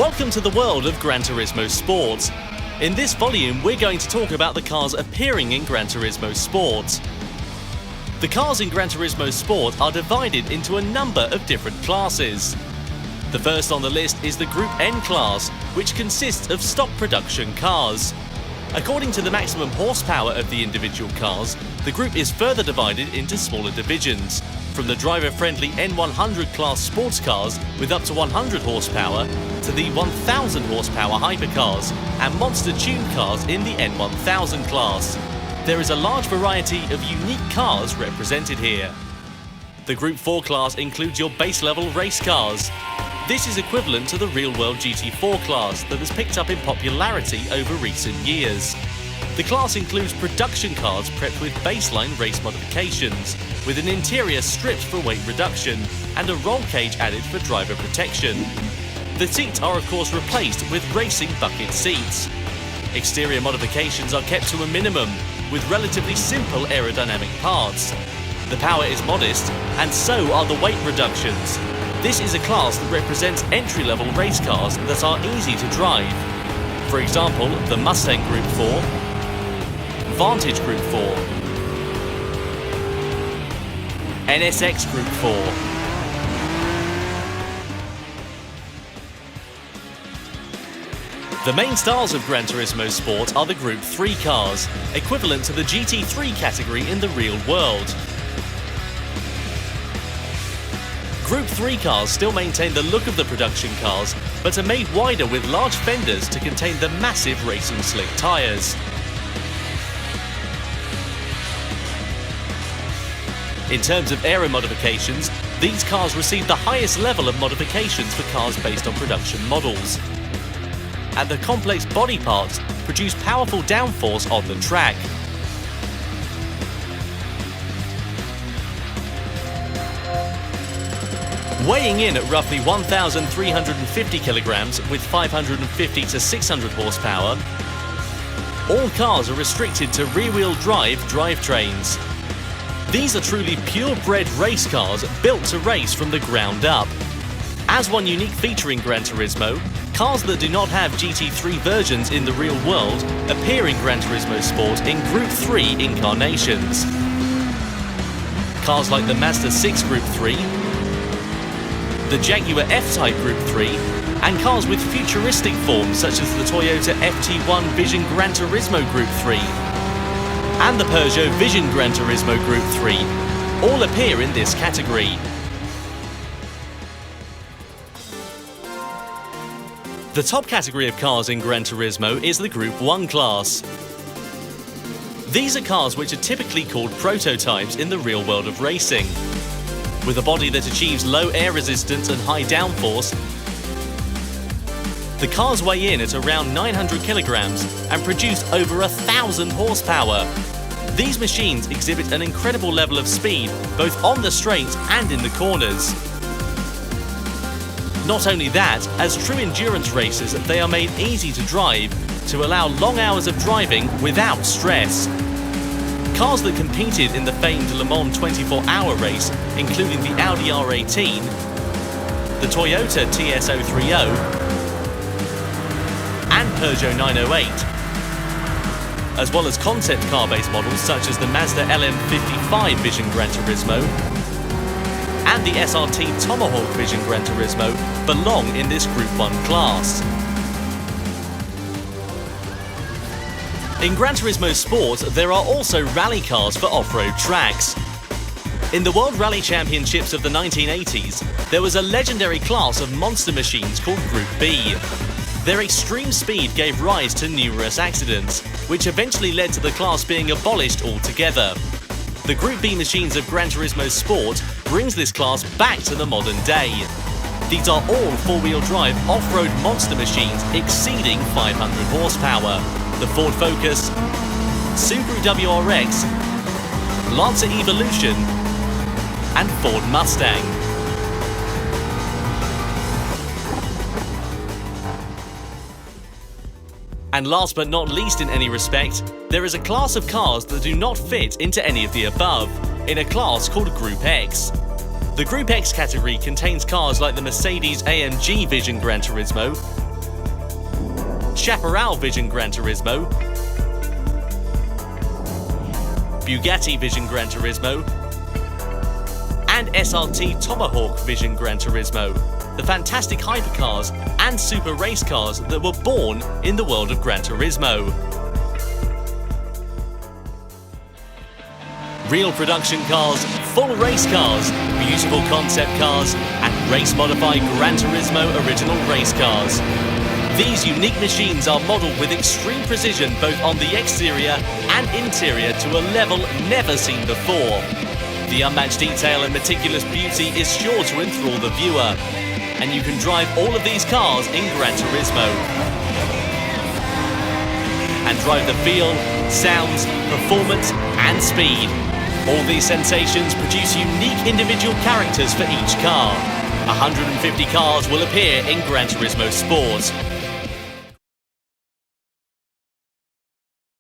Welcome to the world of Gran Turismo Sport. In this volume, we're going to talk about the cars appearing in Gran Turismo Sport. The cars in Gran Turismo Sport are divided into a number of different classes. The first on the list is the Group N class, which consists of stock production cars. According to the maximum horsepower of the individual cars, the group is further divided into smaller divisions, from the driver-friendly N100 class sports cars with up to 100 horsepower to the 1000 horsepower hypercars and monster-tuned cars in the N1000 class. There is a large variety of unique cars represented here. The Group 4 class includes your base-level race cars. This is equivalent to the real-world GT4 class that has picked up in popularity over recent years. The class includes production cars prepped with baseline race modifications, with an interior stripped for weight reduction and a roll cage added for driver protection. The seats are of course replaced with racing bucket seats. Exterior modifications are kept to a minimum, with relatively simple aerodynamic parts. The power is modest, and so are the weight reductions. This is a class that represents entry-level race cars that are easy to drive. For example, the Mustang Group 4, Vantage Group 4, NSX Group 4, The main stars of Gran Turismo Sport are the Group 3 cars, equivalent to the GT3 category in the real world. Group 3 cars still maintain the look of the production cars, but are made wider with large fenders to contain the massive racing slick tyres. In terms of aero modifications, these cars receive the highest level of modifications for cars based on production models. And the complex body parts produce powerful downforce on the track. Weighing in at roughly 1,350 kilograms with 550 to 600 horsepower, all cars are restricted to rear-wheel drive drivetrains. These are truly purebred race cars built to race from the ground up. As one unique feature in Gran Turismo, cars that do not have GT3 versions in the real world appear in Gran Turismo Sport in Group 3 incarnations. Cars like the Mazda 6 Group 3, the Jaguar F-Type Group 3, and cars with futuristic forms such as the Toyota FT1 Vision Gran Turismo Group 3 and the Peugeot Vision Gran Turismo Group 3 all appear in this category. The top category of cars in Gran Turismo is the Group 1 class. These are cars which are typically called prototypes in the real world of racing. With a body that achieves low air resistance and high downforce, the cars weigh in at around 900 kilograms and produce over 1,000 horsepower. These machines exhibit an incredible level of speed, both on the straights and in the corners. Not only that, as true endurance races, they are made easy to drive to allow long hours of driving without stress. Cars that competed in the famed Le Mans 24-hour race, including the Audi R18, the Toyota TS030, and Peugeot 908, as well as concept car-based models such as the Mazda LM55 Vision Gran Turismo and the SRT Tomahawk Vision Gran Turismo, belong in this Group 1 class. In Gran Turismo Sport, there are also rally cars for off-road tracks. In the World Rally Championships of the 1980s, there was a legendary class of monster machines called Group B. Their extreme speed gave rise to numerous accidents, which eventually led to the class being abolished altogether. The Group B machines of Gran Turismo Sport brings this class back to the modern day. These are all four-wheel drive off-road monster machines exceeding 500 horsepower. The Ford Focus, Subaru WRX, Lancer Evolution, and Ford Mustang. And last but not least in any respect, there is a class of cars that do not fit into any of the above, in a class called Group X. The Group X category contains cars like the Mercedes-AMG Vision Gran Turismo, Chaparral Vision Gran Turismo, Bugatti Vision Gran Turismo, and SRT Tomahawk Vision Gran Turismo, the fantastic hypercars and super race cars that were born in the world of Gran Turismo. Real production cars, full race cars, beautiful concept cars, and race-modified Gran Turismo original race cars. These unique machines are modelled with extreme precision both on the exterior and interior to a level never seen before. The unmatched detail and meticulous beauty is sure to enthrall the viewer, and you can drive all of these cars in Gran Turismo and drive the feel, sounds, performance and speed. All these sensations produce unique individual characters for each car. 150 cars will appear in Gran Turismo Sport.